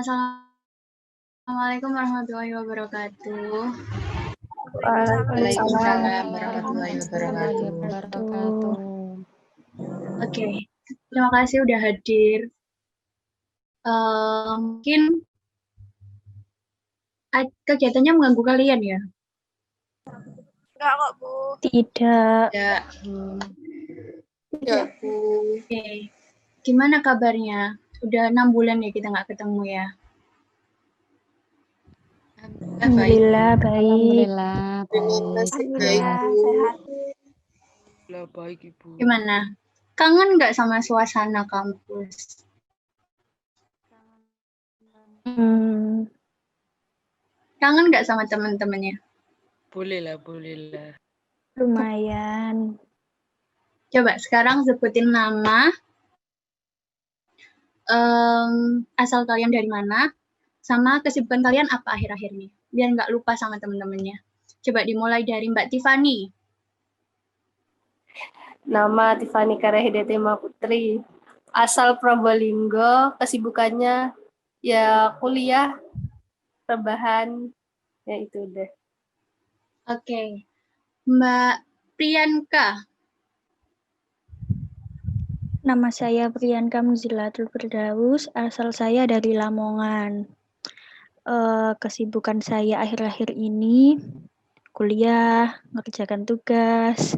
Assalamualaikum warahmatullahi wabarakatuh. Waalaikumsalam warahmatullahi wabarakatuh. Oke, terima kasih udah hadir. Mungkin kegiatannya mengganggu kalian ya? Enggak kok, Bu. Tidak. Ya, Bu. Oke, gimana kabarnya? Udah 6 bulan ya kita nggak ketemu ya? Alhamdulillah baik. Alhamdulillah sehat. Alhamdulillah baik, Ibu. Gimana? Kangen nggak sama suasana kampus? Kangen nggak sama teman-temannya? Boleh lah. Lumayan. Coba sekarang sebutin nama, asal kalian dari mana, sama kesibukan kalian apa akhir-akhir ini, biar nggak lupa sama teman-temannya. Coba dimulai dari Mbak Tiffany. Nama Tiffany Karahidetema Putri, asal Probolinggo, kesibukannya ya kuliah, rebahan, ya itu udah. Oke, Mbak Priyanka. Nama saya Priyanka Muzilatul Firdaus, asal saya dari Lamongan. Kesibukan saya akhir-akhir ini kuliah, ngerjakan tugas,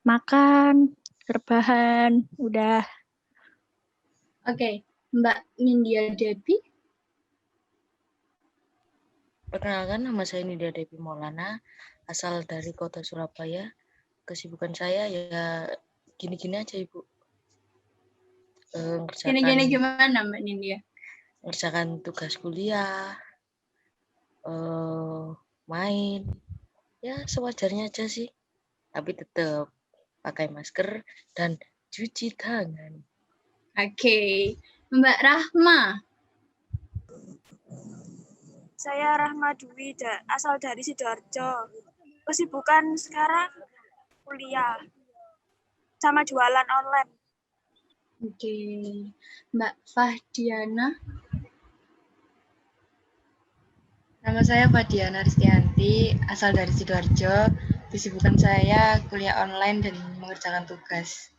makan, rebahan, udah. Oke, Mbak Nindya Debbie. Perkenalkan, nama saya Nindya Debbie Maulana, asal dari kota Surabaya. Kesibukan saya ya gini-gini aja, Ibu. Gini-gini gimana Mbak Nindya? Ngerjakan tugas kuliah, main, ya sewajarnya aja sih. Tapi tetap pakai masker dan cuci tangan. Oke, Mbak Rahma. Saya Rahma Dwi, asal dari Sidoarjo. Kesibukan sekarang kuliah sama jualan online. Oke, Mbak Fahdiana. Nama saya Fahdiana Ristianti, asal dari Sidoarjo. Kesibukan saya kuliah online dan mengerjakan tugas.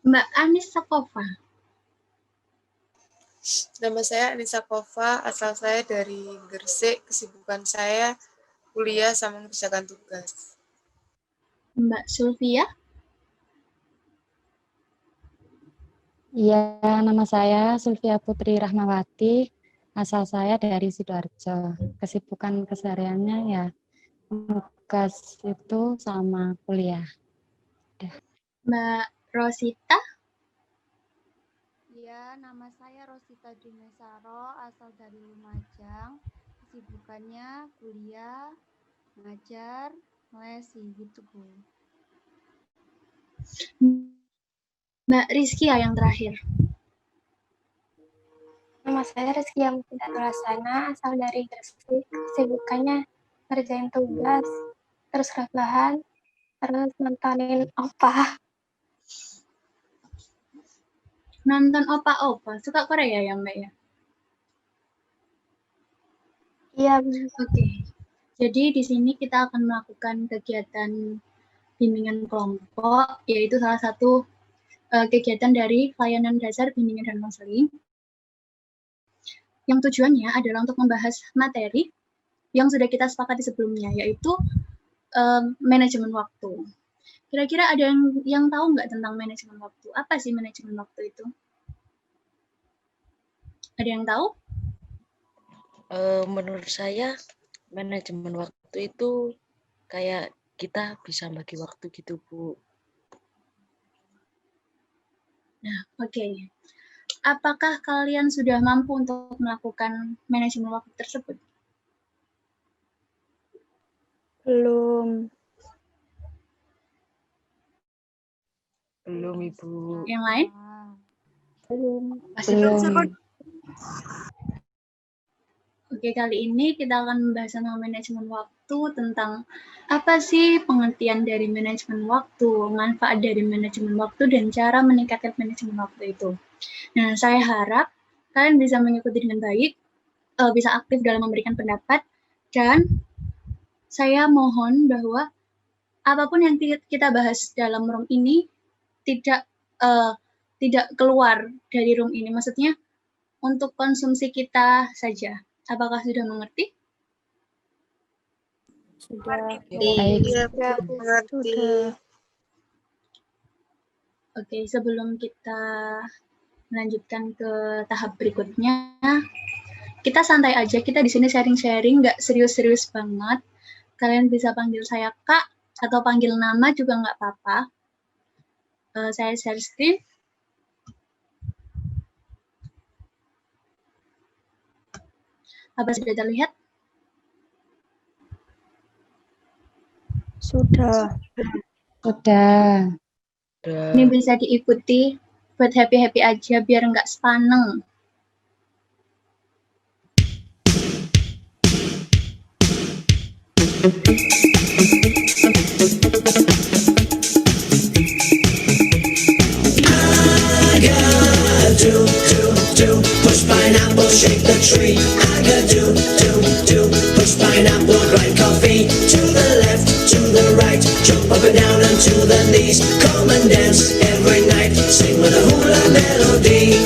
Mbak Anissa Kova. Nama saya Anissa Kova, asal saya dari Gresik. Kesibukan saya kuliah sama mengerjakan tugas. Mbak Sylvia. Iya, nama saya Sylvia Putri Rahmawati, asal saya dari Sidoarjo. Kesibukan kesehariannya ya tugas itu sama kuliah. Mbak Rosita. Ya, nama saya Rosita Dimesaro, asal dari Lumajang. Kesibukannya kuliah, ngajar, les gitu, Bu. Mbak Rizkia yang terakhir. Nama saya Rizkia Mulasana, asal dari Gresik. Kesibukannya ngerjain tugas, terus rebahan, terus nontonin opa. Nonton opa-opa, suka Korea ya Mbak ya? Iya. Oke. Jadi di sini kita akan melakukan kegiatan bimbingan kelompok, yaitu salah satu kegiatan dari layanan dasar bimbingan dan konseling, yang tujuannya adalah untuk membahas materi yang sudah kita sepakati sebelumnya, yaitu manajemen waktu. Kira-kira ada yang tahu nggak tentang manajemen waktu? Apa sih manajemen waktu itu? Ada yang tahu? Menurut saya, manajemen waktu itu kayak kita bisa bagi waktu gitu, Bu. Nah, oke. Apakah kalian sudah mampu untuk melakukan manajemen waktu tersebut? Belum. Belum, Ibu. Yang lain? Belum. Oke, kali ini kita akan membahas tentang manajemen waktu, tentang apa sih pengertian dari manajemen waktu, manfaat dari manajemen waktu, dan cara meningkatkan manajemen waktu itu. Nah, saya harap kalian bisa mengikuti dengan baik, bisa aktif dalam memberikan pendapat, dan saya mohon bahwa apapun yang kita bahas dalam room ini tidak keluar dari room ini. Maksudnya untuk konsumsi kita saja. Apakah sudah mengerti? Sudah. Baik. Iya, mengerti. Oke, sebelum kita melanjutkan ke tahap berikutnya, kita santai aja. Kita di sini sharing-sharing, nggak serius-serius banget. Kalian bisa panggil saya Kak atau panggil nama juga nggak apa-apa. Saya share screen. Apa sudah terlihat? Sudah. Sudah. Ini bisa diikuti buat happy-happy aja biar nggak sepaneng. Push pineapple, shake the tree. I got do. Push pineapple, grind coffee. To the left, to the right, jump up and down and to the knees. Come and dance every night, sing with a hula melody.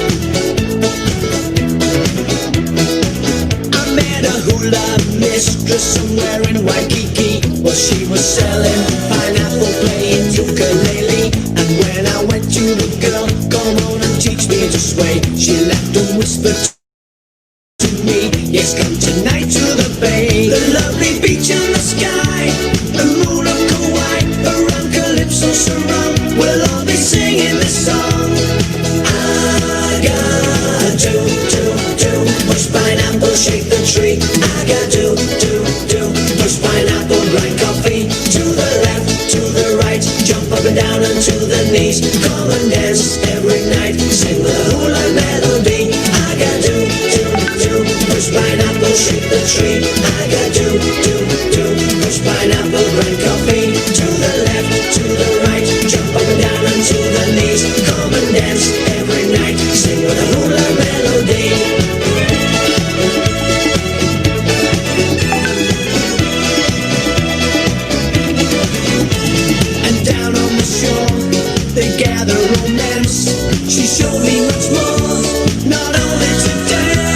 I met a hula mistress somewhere in Waikiki. Well, she was selling pineapple, playing ukulele. And when I went to the girl, come on and teach me to sway, she laughed and whispered to me, yes, come tonight to the bay. The lovely beach and the sky, the moon of Kauai, around Calypso surround, we'll all be singing this song. I got do, push pineapple, shake the tree. I got do, push pineapple, grind coffee. To the left, to the right, jump up and down and to the knees. Come and dance every night, sing the hula melody. I got do, push pineapple, shake the tree. I got do, push pineapple, grind coffee. To the left, to the right, jump up and down and to the knees. Come and dance every night, sing the hula melody. They gather romance. She showed me much more, not only to dance.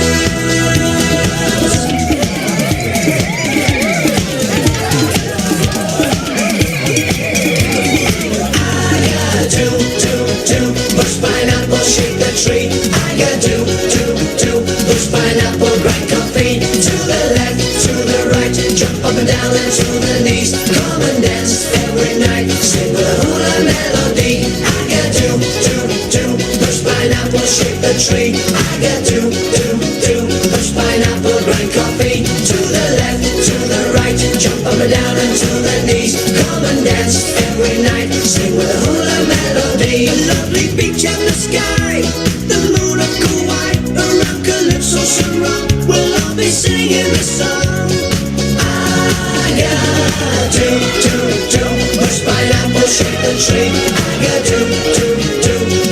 I got do, push pineapple, shake the tree. I got do, push pineapple, grind coffee. To the left, to the right, jump up and down and to the knees. Come and dance every night, sing with a hula melody. I got do, push pineapple, shake the tree. I got do, push pineapple, grind coffee. To the left, to the right, jump up and down and to the knees. Come and dance every night, sing with a hula melody. The lovely beach and the sky, the moon of Kauai, around Calypso surround, we'll all be singing this song. I got do, push pineapple, shake the tree. I got do,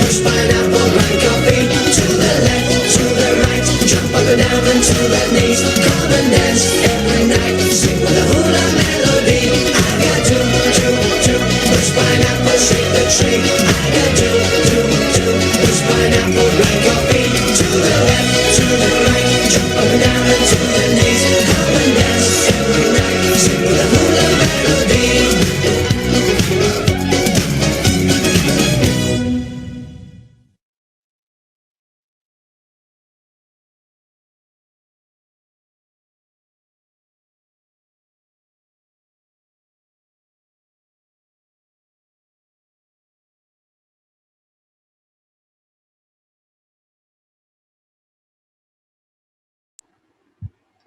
push pineapple, grind coffee. To the left, to the right, jump up and down and to the knees. Come and dance every night, sing with a hula melody. I got do, push pineapple, shake the tree. I got do, push pineapple, grind coffee. To the left, to the right, jump up and down and to the knees. Come and dance every night, sing with a hula melody.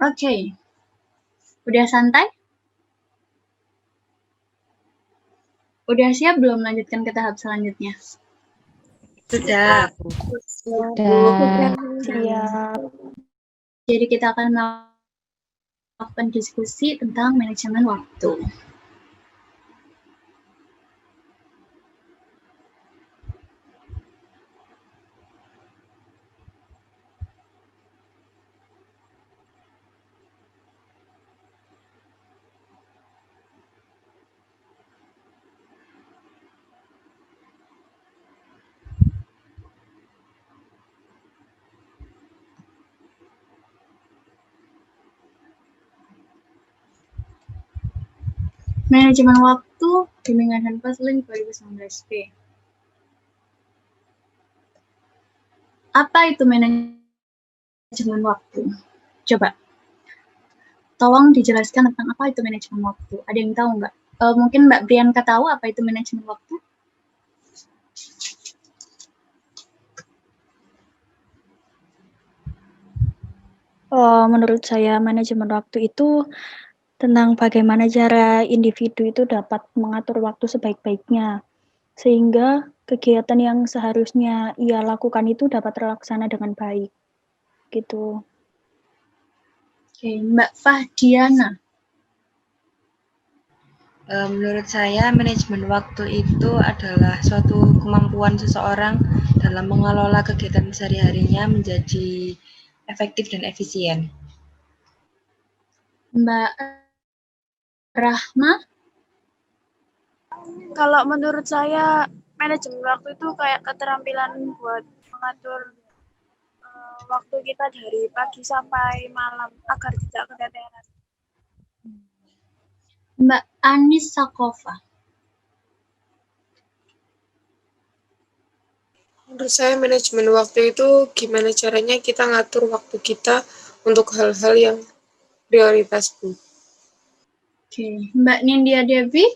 Oke. Udah santai? Udah siap belum melanjutkan ke tahap selanjutnya? Sudah. Sudah. Siap. Jadi kita akan melakukan diskusi tentang manajemen waktu. Manajemen waktu bimbingan Hanfaslink 2019B. Apa itu manajemen waktu? Coba, tolong dijelaskan tentang apa itu manajemen waktu. Ada yang tahu nggak? Mungkin Mbak Priyanka tahu apa itu manajemen waktu? Menurut saya manajemen waktu itu tentang bagaimana cara individu itu dapat mengatur waktu sebaik-baiknya, sehingga kegiatan yang seharusnya ia lakukan itu dapat terlaksana dengan baik. Gitu. Oke, Mbak Fahdiana. Menurut saya, manajemen waktu itu adalah suatu kemampuan seseorang dalam mengelola kegiatan sehari-harinya menjadi efektif dan efisien. Mbak Rahma? Kalau menurut saya, manajemen waktu itu kayak keterampilan buat mengatur waktu kita dari pagi sampai malam agar tidak keteteran. Mbak Anis Sakova. Menurut saya manajemen waktu itu gimana caranya kita ngatur waktu kita untuk hal-hal yang prioritas, Bu. Oke, Mbak Nindya Devi,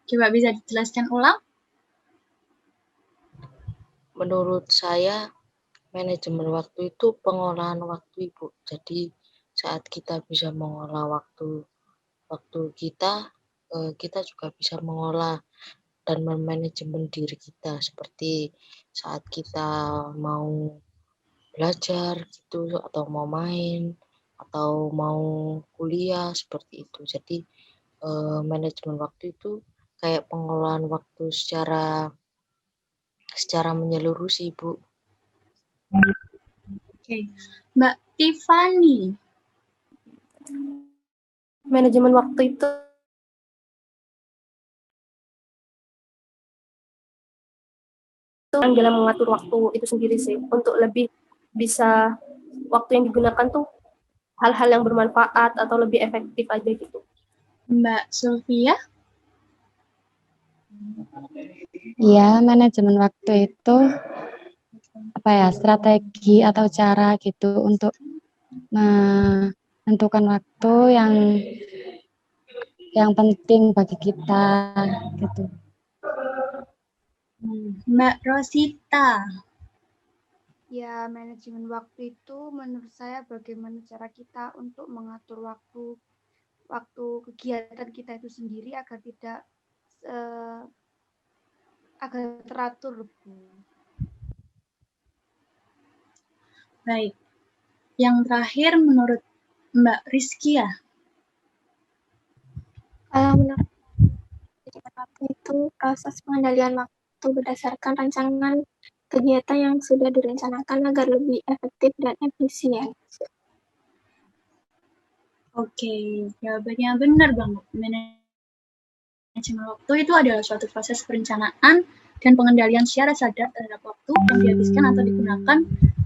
coba bisa dijelaskan ulang? Menurut saya, manajemen waktu itu pengolahan waktu, Ibu. Jadi saat kita bisa mengolah waktu kita, kita juga bisa mengolah dan memanajemen diri kita, seperti saat kita mau belajar gitu, atau mau main, atau mau kuliah, seperti itu. Jadi manajemen waktu itu kayak pengolahan waktu secara menyeluruh sih, Bu. Oke, Mbak Tiffany. Manajemen waktu itu dalam mengatur waktu itu sendiri sih, untuk lebih bisa waktu yang digunakan tuh hal-hal yang bermanfaat atau lebih efektif aja gitu. Mbak Sylvia? Ya, manajemen waktu itu strategi atau cara gitu untuk menentukan waktu yang penting bagi kita gitu. Mbak Rosita. Ya, manajemen waktu itu menurut saya bagaimana cara kita untuk mengatur waktu kegiatan kita itu sendiri agar tidak agar teratur. Baik. Yang terakhir menurut Mbak Rizkia. Menurut waktu itu proses pengendalian waktu berdasarkan rancangan kegiatan yang sudah direncanakan agar lebih efektif dan efisien. Oke, jawabannya benar banget. Manajemen waktu itu adalah suatu proses perencanaan dan pengendalian secara sadar terhadap waktu yang dihabiskan atau digunakan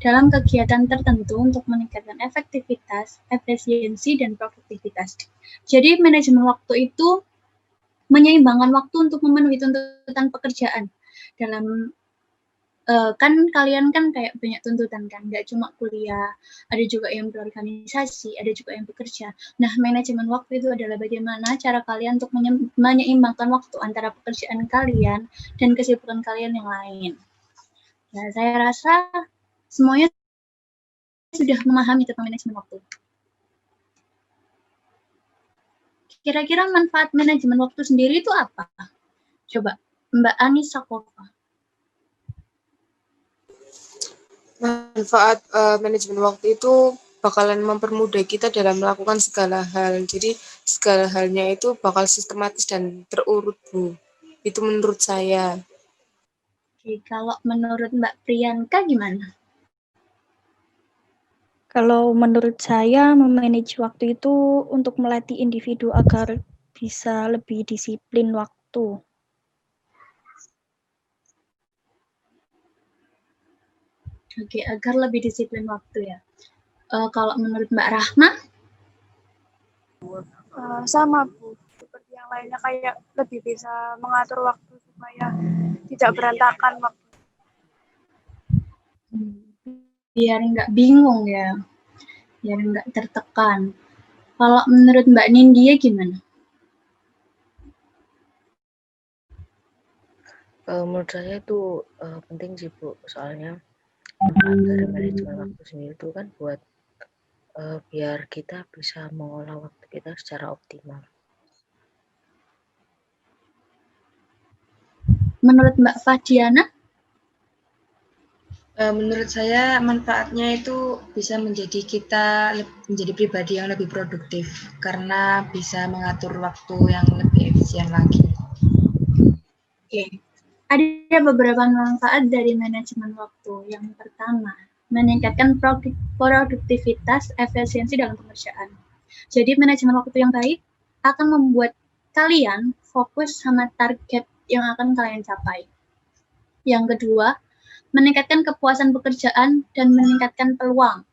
dalam kegiatan tertentu untuk meningkatkan efektivitas, efisiensi, dan produktivitas. Jadi manajemen waktu itu menyeimbangkan waktu untuk memenuhi tuntutan pekerjaan. Dalam kan kalian kan kayak banyak tuntutan kan, nggak cuma kuliah, ada juga yang berorganisasi, ada juga yang bekerja. Nah, manajemen waktu itu adalah bagaimana cara kalian untuk menyeimbangkan waktu antara pekerjaan kalian dan kesibukan kalian yang lain. Nah, saya rasa semuanya sudah memahami tentang manajemen waktu. Kira-kira manfaat manajemen waktu sendiri itu apa? Coba, Mbak Anis Sakova. Manfaat manajemen waktu itu bakalan mempermudah kita dalam melakukan segala hal. Jadi segala halnya itu bakal sistematis dan terurut, Bu. Itu menurut saya. Oke, kalau menurut Mbak Priyanka gimana? Kalau menurut saya, memanage waktu itu untuk melatih individu agar bisa lebih disiplin waktu. Oke, agar lebih disiplin waktu ya. Kalau menurut Mbak Rahma? Sama, Bu. Seperti yang lainnya kayak lebih bisa mengatur waktu supaya tidak berantakan waktu. Biar nggak bingung ya, biar nggak tertekan. Kalau menurut Mbak Nindya gimana? Menurut saya itu penting sih Bu, soalnya manfaat dari manajemen waktu sendiri itu kan buat biar kita bisa mengolah waktu kita secara optimal. Menurut Mbak Fadiana? Menurut saya manfaatnya itu bisa menjadi kita menjadi pribadi yang lebih produktif karena bisa mengatur waktu yang lebih efisien lagi. Oke. Ada beberapa manfaat dari manajemen waktu. Yang pertama, meningkatkan produktivitas efisiensi dalam pekerjaan. Jadi manajemen waktu yang baik akan membuat kalian fokus sama target yang akan kalian capai. Yang kedua, meningkatkan kepuasan pekerjaan dan meningkatkan peluang.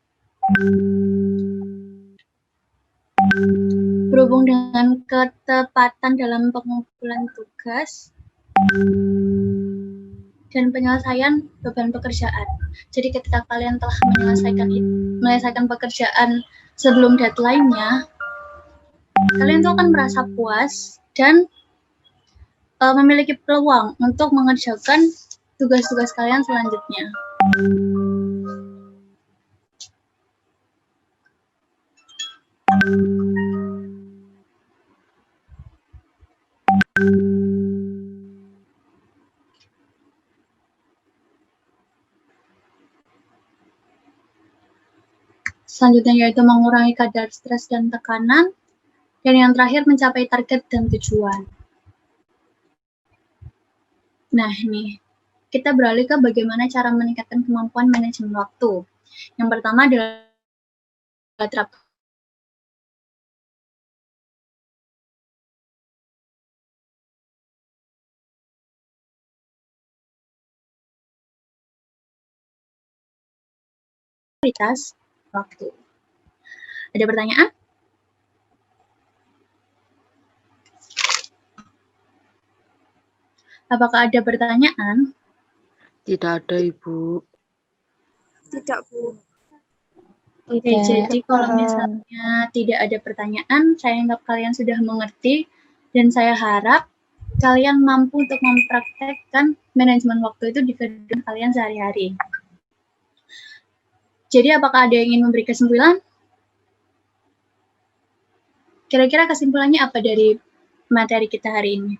Berhubung dengan ketepatan dalam pengumpulan tugas dan penyelesaian beban pekerjaan. Jadi ketika kalian telah menyelesaikan pekerjaan sebelum deadline-nya, kalian tuh akan merasa puas dan memiliki peluang untuk mengerjakan tugas-tugas kalian selanjutnya. Selanjutnya yaitu mengurangi kadar stres dan tekanan, dan yang terakhir mencapai target dan tujuan. Nah, nih, kita beralih ke bagaimana cara meningkatkan kemampuan manajemen waktu. Yang pertama adalah terapkan prioritas waktu. Ada pertanyaan? Apakah ada pertanyaan? Tidak ada, Ibu. Tidak, Bu. Oke, jadi kalau misalnya tidak ada pertanyaan, saya anggap kalian sudah mengerti dan saya harap kalian mampu untuk mempraktekkan manajemen waktu itu di kehidupan kalian sehari-hari. Jadi apakah ada yang ingin memberi kesimpulan? Kira-kira kesimpulannya apa dari materi kita hari ini?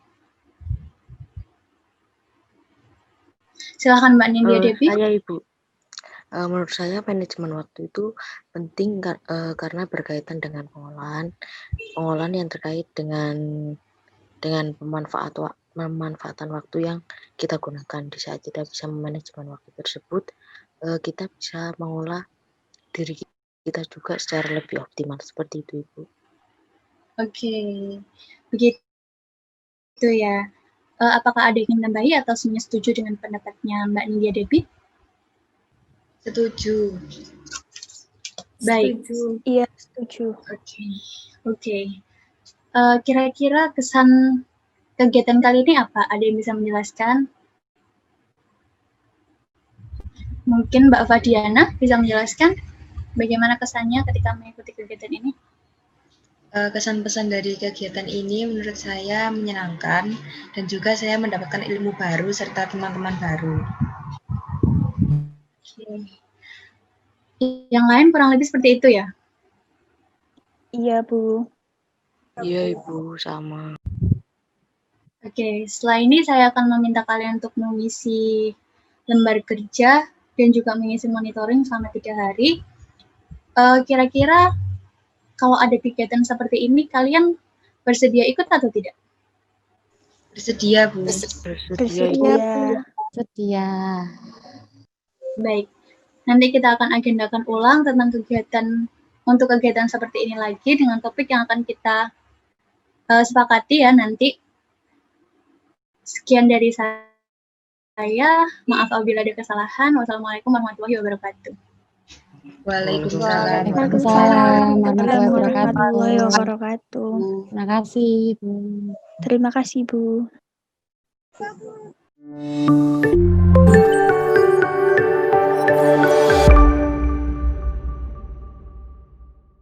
Silahkan Mbak Nindya Devi. Saya, Ibu. Menurut saya manajemen waktu itu penting karena berkaitan dengan pengolahan yang terkait dengan pemanfaatan waktu yang kita gunakan. Di saat kita bisa memanajemen waktu tersebut, kita bisa mengolah diri kita juga secara lebih optimal. Seperti itu, Ibu. Oke, begitu ya. Apakah ada yang ingin menambahi atau semuanya setuju dengan pendapatnya Mbak Nindya Devi? Setuju. Baik. Iya, setuju. Oke. Kira-kira kesan kegiatan kali ini apa? Ada yang bisa menjelaskan? Mungkin Mbak Fadiana bisa menjelaskan bagaimana kesannya ketika mengikuti kegiatan ini? Kesan-pesan dari kegiatan ini menurut saya menyenangkan dan juga saya mendapatkan ilmu baru serta teman-teman baru. Yang lain kurang lebih seperti itu ya? Iya, Bu. Iya, Ibu, sama. Oke, setelah ini saya akan meminta kalian untuk mengisi lembar kerja dan juga mengisi monitoring selama 3 hari. Kira-kira kalau ada kegiatan seperti ini, kalian bersedia ikut atau tidak? Bersedia, Bu. Bersedia. Baik, nanti kita akan agendakan ulang tentang kegiatan seperti ini lagi dengan topik yang akan kita sepakati ya nanti. Sekian dari saya, maaf apabila ada kesalahan. Wassalamualaikum warahmatullahi wabarakatuh. Waalaikumsalam warahmatullahi wabarakatuh. wabarakatuh. Terima kasih, Bu. Terima kasih, Bu.